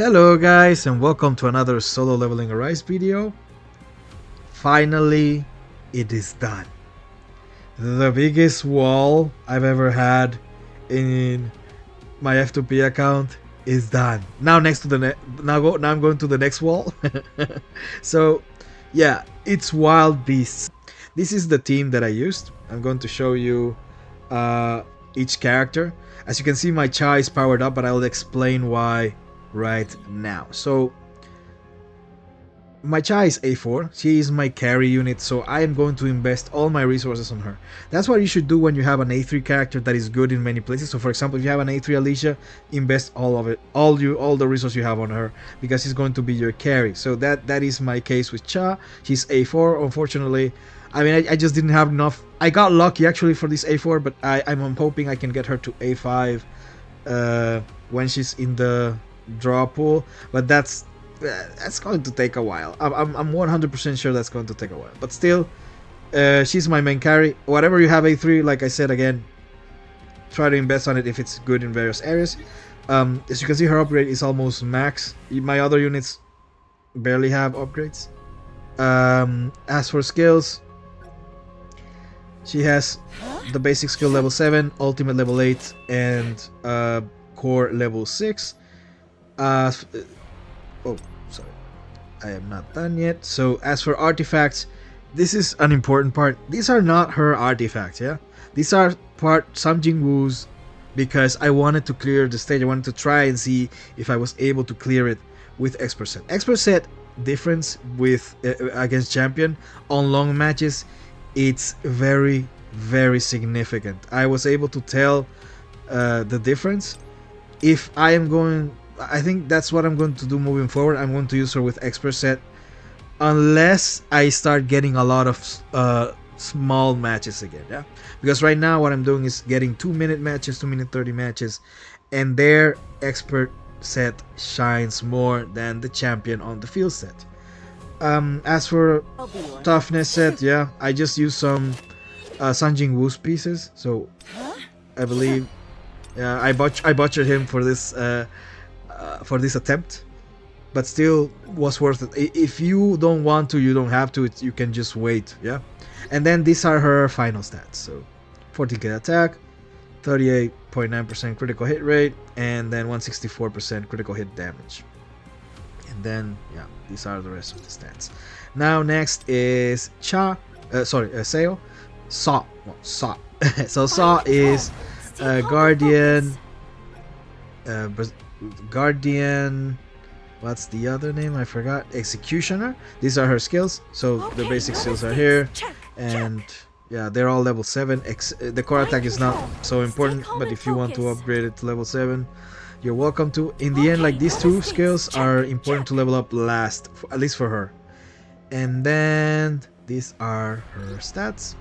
Hello guys and welcome to another sololevelingarise video. Finally, it is done. The biggest wall I've ever had in my F2P account is done. Now next to the now I'm going to the next wall. So yeah, it's wild beasts. This is the team that I used. I'm going to show you each character. As you can see, my Cha is powered up, but I'll explain why right now. So my Cha is A4, she is my carry unit, so I am going to invest all my resources on her. That's what you should do when you have an A3 character that is good in many places. So for example, if you have an A3 Alicia, invest all of it, all the resources you have on her, because she's going to be your carry. So that is my case with Cha. She's A4, unfortunately. I mean, I just didn't have enough. I got lucky actually for this A4, but I'm hoping I can get her to A5 when she's in the draw pool, but that's going to take a while. I'm 100% sure that's going to take a while, but still, she's my main carry. Whatever you have A3, like I said again, try to invest on it if it's good in various areas. As you can see, her upgrade is almost max. My other units barely have upgrades. As for skills, she has the basic skill level 7, ultimate level 8, and core level 6. Oh, sorry, I am not done yet. So as for artifacts, this is an important part. These are not her artifacts, yeah? These are part Samjin Woo's, because I wanted to clear the stage. I wanted to try and see if I was able to clear it with expert set. Expert set difference with against champion on long matches, it's very significant. I was able to tell the difference. If I am going, I think that's what I'm going to do moving forward. I'm going to use her with expert set unless I start getting a lot of small matches again, yeah? Because right now what I'm doing is getting 2-minute matches, 2-minute 30 matches, and their expert set shines more than the champion on the field set. As for toughness set, yeah, I just use some Sanjing Woo's pieces, so I believe I butchered him for this attempt, but still was worth it. If you don't want to, you don't have to. You can just wait, yeah. And then these are her final stats. So 40k attack, 38.9% critical hit rate, and then 164% critical hit damage. And then yeah, these are the rest of the stats. Now next is Cha, Seo, Saw, Saw. So Saw is Guardian. Guardian, what's the other name? I forgot. Executioner. These are her skills. So the basic skills are here, and yeah, they're all level 7. The core attack is not so important, but if you want to upgrade it to level 7, you're welcome to. In the end, like, these two skills are important to level up last, at least for her. And then these are her stats.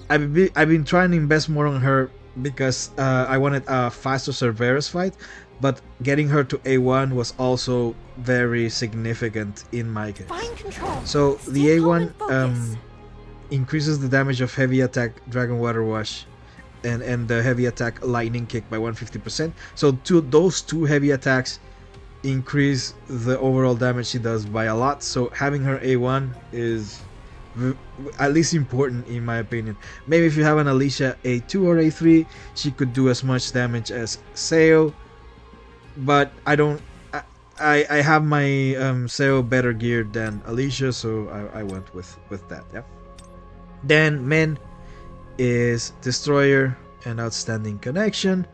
I've been trying to invest more on her because I wanted a faster Cerberus fight, but getting her to A1 was also very significant in my case. So the A1 increases the damage of heavy attack Dragon Water Wash and the heavy attack Lightning Kick by 150%. So those two heavy attacks increase the overall damage she does by a lot. So having her A1 is at least important in my opinion. Maybe if you have an Alicia A2 or A3, she could do as much damage as Seo, but I don't. I have my Seo better geared than Alicia, so I went with that. Yeah. Then Men is Destroyer and Outstanding Connection.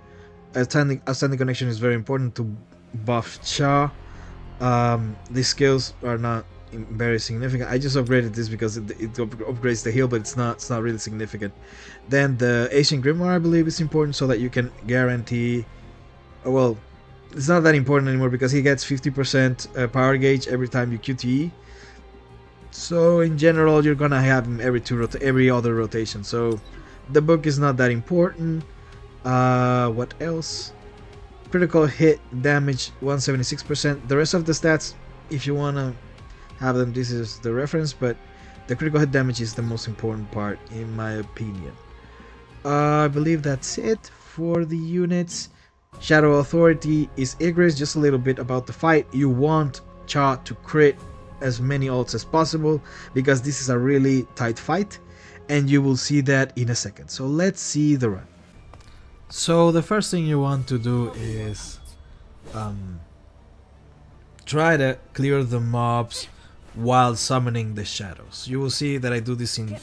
Outstanding Connection is very important to buff Cha. These skills are not very significant. I just upgraded this because it upgrades the heal, but it's not really significant. Then the Ancient Grimoire, I believe, is important so that you can guarantee. Well, it's not that important anymore because he gets 50% power gauge every time you QTE. So in general, you're gonna have him every other rotation. So the book is not that important. What else? Critical hit damage 176%. The rest of the stats, if you wanna have them, this is the reference, but the critical hit damage is the most important part in my opinion. I believe that's it for the units. Shadow Authority is Igris. Just a little bit about the fight. You want Cha to crit as many ults as possible because this is a really tight fight, and you will see that in a second. So let's see the run. So the first thing you want to do is try to clear the mobs while summoning the shadows. You will see that I do this in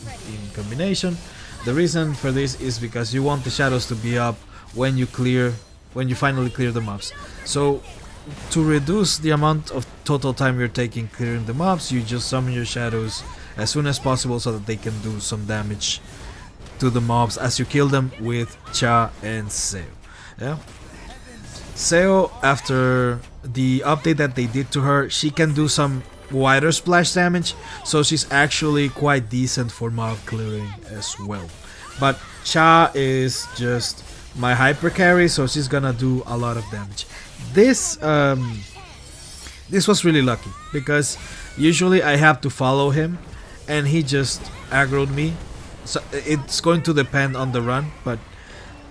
combination. The reason for this is because you want the shadows to be up when you finally clear the mobs. So to reduce the amount of total time you're taking clearing the mobs, you just summon your shadows as soon as possible so that they can do some damage to the mobs as you kill them with Cha and Seo. Yeah. Seo, after the update that they did to her, she can do some wider splash damage, so she's actually quite decent for mob clearing as well. But Cha is just my hyper carry, so she's gonna do a lot of damage. This was really lucky because usually I have to follow him and he just aggroed me. So it's going to depend on the run, but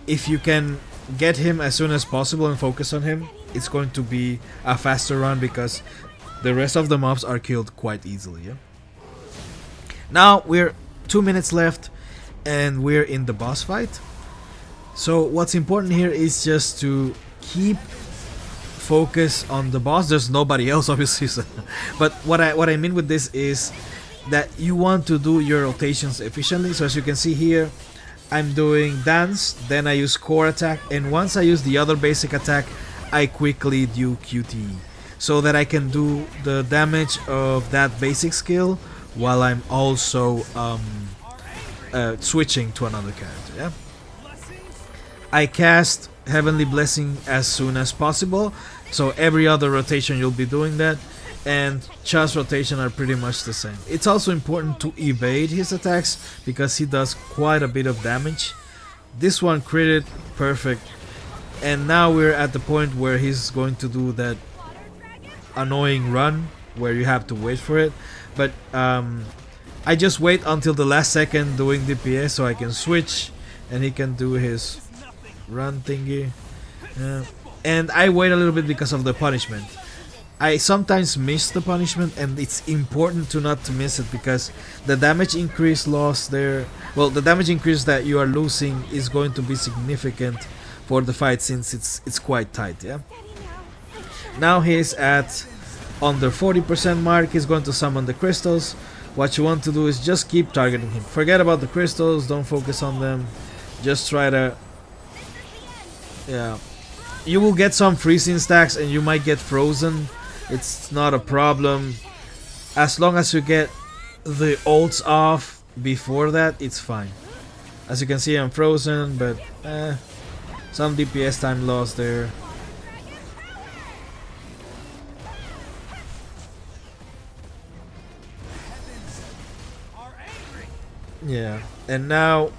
if you can get him as soon as possible and focus on him, it's going to be a faster run because the rest of the mobs are killed quite easily. Yeah? Now we're 2 minutes left and we're in the boss fight. So what's important here is just to keep focus on the boss. There's nobody else obviously, so. But what I mean with this is that you want to do your rotations efficiently. So as you can see here, I'm doing dance, then I use core attack, and once I use the other basic attack, I quickly do QTE so that I can do the damage of that basic skill while I'm also switching to another character. Yeah? I cast Heavenly Blessing as soon as possible, so every other rotation you'll be doing that, and Cha's rotation are pretty much the same. It's also important to evade his attacks because he does quite a bit of damage. This one critted perfect, and now we're at the point where he's going to do that annoying run where you have to wait for it, but I just wait until the last second doing DPS so I can switch and he can do his run thingy. And I wait a little bit because of the punishment. I sometimes miss the punishment, and it's important to not to miss it because the damage increase lost there, well, the damage increase that you are losing is going to be significant for the fight since it's quite tight. Yeah. Now he's at under 40% mark. He's going to summon the crystals. What you want to do is just keep targeting him. Forget about the crystals. Don't focus on them. Just try to. Yeah. You will get some freezing stacks and you might get frozen. It's not a problem. As long as you get the ults off before that, it's fine. As you can see, I'm frozen, but some DPS time lost there. Yeah, and now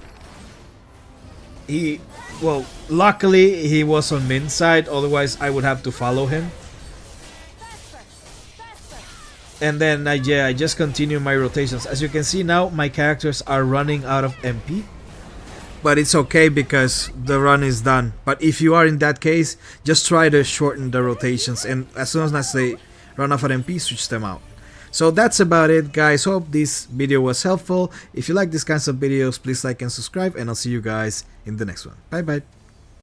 he, well, luckily he was on Min side, otherwise I would have to follow him. And then I just continue my rotations. As you can see now, my characters are running out of MP. But it's okay because the run is done. But if you are in that case, just try to shorten the rotations. And as soon as they run out of MP, switch them out. So that's about it, guys. Hope this video was helpful. If you like these kinds of videos, please like and subscribe. And I'll see you guys in the next one. Bye bye.